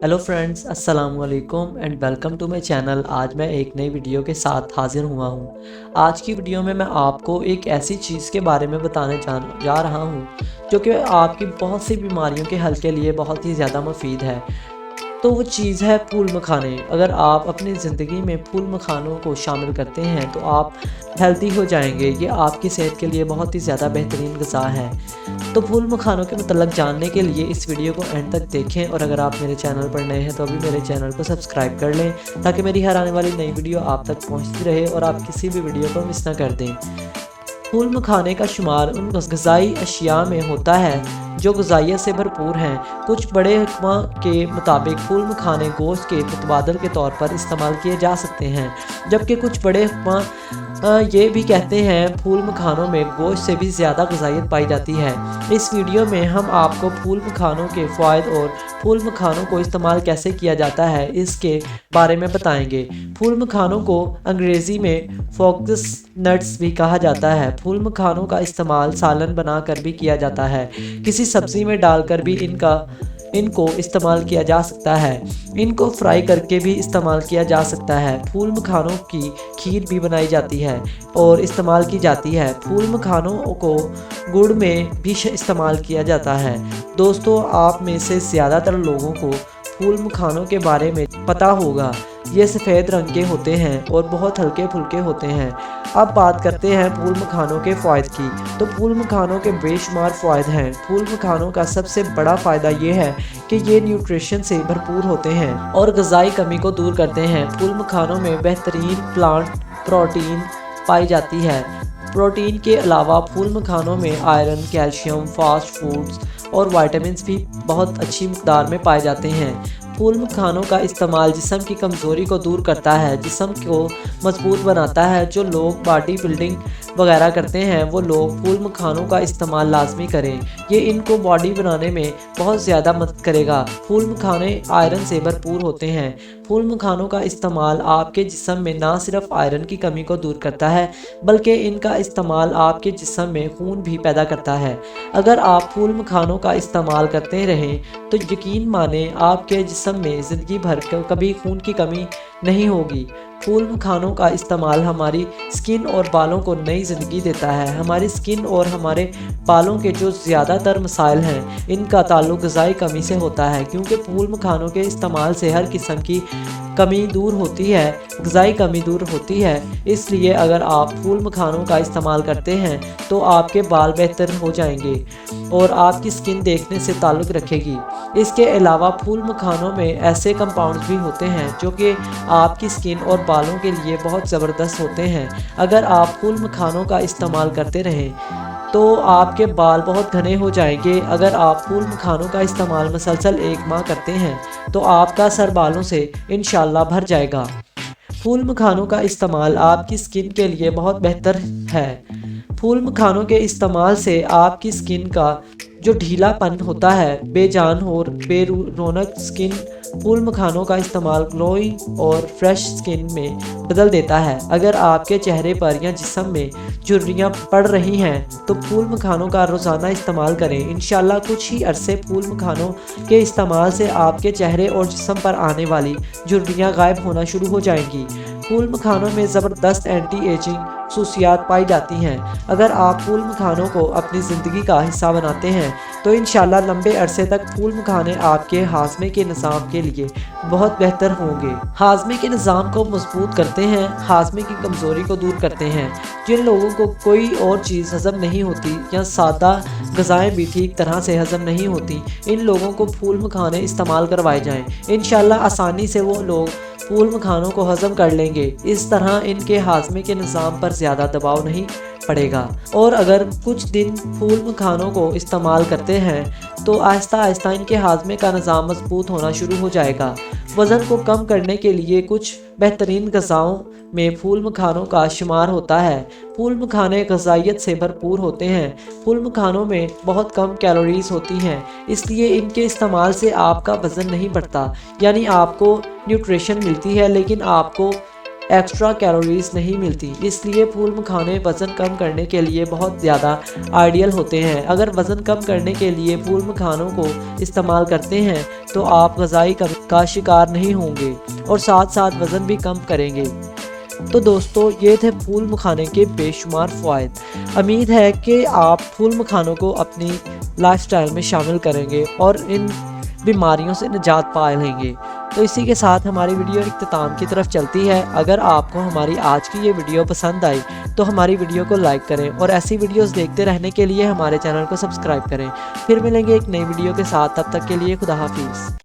Hello friends, अस्सलाम वालेकुम and welcome to my channel. आज मैं एक नई वीडियो के साथ हाज़िर हुआ हूँ। आज की वीडियो में मैं आपको एक ऐसी चीज़ के बारे में बताने जा रहा हूँ जो कि आपकी बहुत सी बीमारियों के हल के लिए बहुत ही ज़्यादा मुफीद है। तो वो चीज़ है फूल मखाने। अगर आप अपनी ज़िंदगी में फूल मखानों को शामिल करते हैं तो आप हेल्दी हो जाएंगे। ये आपकी सेहत के लिए बहुत ही ज़्यादा बेहतरीन ग़िज़ा है। तो फूल मखानों के मतलब जानने के लिए इस वीडियो को एंड तक देखें, और अगर आप मेरे चैनल पर नए हैं तो अभी मेरे चैनल को सब्सक्राइब कर लें ताकि मेरी हर आने वाली नई वीडियो आप तक पहुंचती रहे और आप किसी भी वीडियो को मिस ना कर दें। फूल मखाने का शुमार उन ग़िज़ाई अशिया में होता है जो ग़िज़ाइयत से भरपूर हैं। कुछ बड़े हुक्मा के मुताबिक फूल मखाने गोश्त के मुतबादल के तौर पर इस्तेमाल किए जा सकते हैं, जबकि कुछ बड़े हुक्मा ये भी कहते हैं फूल मखानों में गोश्त से भी ज़्यादा ग़िज़ाइयत पाई जाती है। इस वीडियो में हम आपको फूल मखानों के फ़ायदे और फूल मखानों को इस्तेमाल कैसे किया जाता है इसके बारे में बताएंगे। फूल मखानों को अंग्रेज़ी में फोकस नट्स भी कहा जाता है। फूल मखानों का इस्तेमाल सालन बनाकर भी किया जाता है। किसी सब्ज़ी में डालकर भी इनको इस्तेमाल किया जा सकता है। इनको फ्राई करके भी इस्तेमाल किया जा सकता है। फूल मखानों की खीर भी बनाई जाती है और इस्तेमाल की जाती है। फूल मखानों को गुड़ में भी इस्तेमाल किया जाता है। दोस्तों, आप में से ज़्यादातर लोगों को फूल मखानों के बारे में पता होगा। ये सफ़ेद रंग के होते हैं और बहुत हल्के फुल्के होते हैं। अब बात करते हैं फूल मखानों के फ़ायदे की। तो फूल मखानों के बेशुमार फ़ायदे हैं। फूल मखानों का सबसे बड़ा फ़ायदा ये है कि ये न्यूट्रिशन से भरपूर होते हैं और ग़िज़ाई कमी को दूर करते हैं। फूल मखानों में बेहतरीन प्लांट प्रोटीन पाई जाती है। प्रोटीन के अलावा फूल मखानों में आयरन, कैल्शियम, फास्ट फूड्स और विटामिन्स भी बहुत अच्छी मकदार में पाए जाते हैं। फूल मखानों का इस्तेमाल जिस्म की कमज़ोरी को दूर करता है, जिस्म को मजबूत बनाता है। जो लोग बॉडी बिल्डिंग वगैरह करते हैं वो लोग फूल मखानों का इस्तेमाल लाजमी करें। ये इनको बॉडी बनाने में बहुत ज़्यादा मदद करेगा। फूल मखाने आयरन से भरपूर होते हैं। फूल मखानों का इस्तेमाल आपके जिस्म में ना सिर्फ आयरन की कमी को दूर करता है बल्कि इनका इस्तेमाल आपके जिस्म में खून भी पैदा करता है। अगर आप फूल मखानों का इस्तेमाल करते रहें तो यकीन माने आपके जिस्म में ज़िंदगी भर कभी खून की कमी नहीं होगी। फूल मखानों का इस्तेमाल हमारी स्किन और बालों को नई ज़िंदगी देता है। हमारी स्किन और हमारे बालों के जो ज़्यादातर मसाइल हैं इनका ताल्लुक ग़िज़ाई कमी से होता है, क्योंकि फूल मखानों के इस्तेमाल से हर किस्म की कमी दूर होती है, ग़िज़ाई कमी दूर होती है। इसलिए अगर आप फूल मखानों का इस्तेमाल करते हैं तो आपके बाल बेहतर हो जाएंगे और आपकी स्किन देखने से ताल्लुक़ रखेगी। इसके अलावा फूल मखानों में ऐसे कंपाउंड्स भी होते हैं जो कि आपकी स्किन और बालों के लिए बहुत ज़बरदस्त होते हैं। अगर आप फूल मखानों का इस्तेमाल करते रहें तो आपके बाल बहुत घने हो जाएंगे। अगर आप फूल मखानों का इस्तेमाल मुसलसल 1 माह करते हैं तो आपका सर बालों से इंशाल्लाह भर जाएगा। फूल मखानों का इस्तेमाल आपकी स्किन के लिए बहुत बेहतर है। फूल मखानों के इस्तेमाल से आपकी स्किन का जो ढीलापन होता है, बेजान और बेरौनक स्किन फूल मखानों का इस्तेमाल ग्लोइंग और फ्रेश स्किन में बदल देता है। अगर आपके चेहरे पर या जिस्म में झुर्रियाँ पड़ रही हैं तो फूल मखानों का रोज़ाना इस्तेमाल करें। इंशाल्लाह कुछ ही अरसे फूल मखानों के इस्तेमाल से आपके चेहरे और जिस्म पर आने वाली झुर्रियाँ गायब होना शुरू हो जाएंगी। फूल मखानों में ज़बरदस्त एंटी एजिंग खसूसियात पाई जाती हैं। अगर आप फूल मखानों को अपनी ज़िंदगी का हिस्सा बनाते हैं तो इंशाल्लाह लंबे अरसे तक फूल मखाने आपके हाज़मे के निज़ाम के लिए बहुत बेहतर होंगे। हाज़मे के निज़ाम को मजबूत करते हैं, हाज़मे की कमज़ोरी को दूर करते हैं। जिन लोगों को कोई और चीज़ हज़म नहीं होती या सादा ग़िज़ाएँ भी ठीक तरह से हज़म नहीं होती, इन लोगों को फूल मखाने इस्तेमाल करवाए जाएँ। इंशाल्लाह आसानी से वो लोग फूल मखानों को हज़म कर लेंगे। इस तरह इनके हाज़मे के निज़ाम पर ज़्यादा दबाव नहीं पड़ेगा। और अगर कुछ दिन फूल मखानों को इस्तेमाल करते हैं तो आहिस्ता आहिस्ता इनके हाज़मे का निज़ाम मजबूत होना शुरू हो जाएगा। वज़न को कम करने के लिए कुछ बेहतरीन ग़िज़ाओं में फूल मखानों का शुमार होता है। फूल मखाने ग़िज़ाइयत से भरपूर होते हैं। फूल मखानों में बहुत कम कैलोरीज़ होती हैं, इसलिए इनके इस्तेमाल से आपका वज़न नहीं बढ़ता, यानी आपको न्यूट्रिशन मिलती है लेकिन आपको ایکسٹرا کیلوریز نہیں ملتی، اس لیے پھول مکھانے وزن کم کرنے کے لیے بہت زیادہ آئیڈیل ہوتے ہیں۔ اگر وزن کم کرنے کے لیے پھول مکھانوں کو استعمال کرتے ہیں تو آپ غذائی کمی کا شکار نہیں ہوں گے اور ساتھ ساتھ وزن بھی کم کریں گے۔ تو دوستو، یہ تھے پھول مکھانے کے بے شمار فوائد۔ امید ہے کہ آپ پھول مکھانوں کو اپنی لائف سٹائل میں شامل کریں گے اور ان بیماریوں سے نجات پا لیں گے۔ تو اسی کے ساتھ ہماری ویڈیو اختتام کی طرف چلتی ہے۔ اگر آپ کو ہماری آج کی یہ ویڈیو پسند آئی تو ہماری ویڈیو کو لائک کریں اور ایسی ویڈیوز دیکھتے رہنے کے لیے ہمارے چینل کو سبسکرائب کریں۔ پھر ملیں گے ایک نئی ویڈیو کے ساتھ، تب تک کے لیے خدا حافظ۔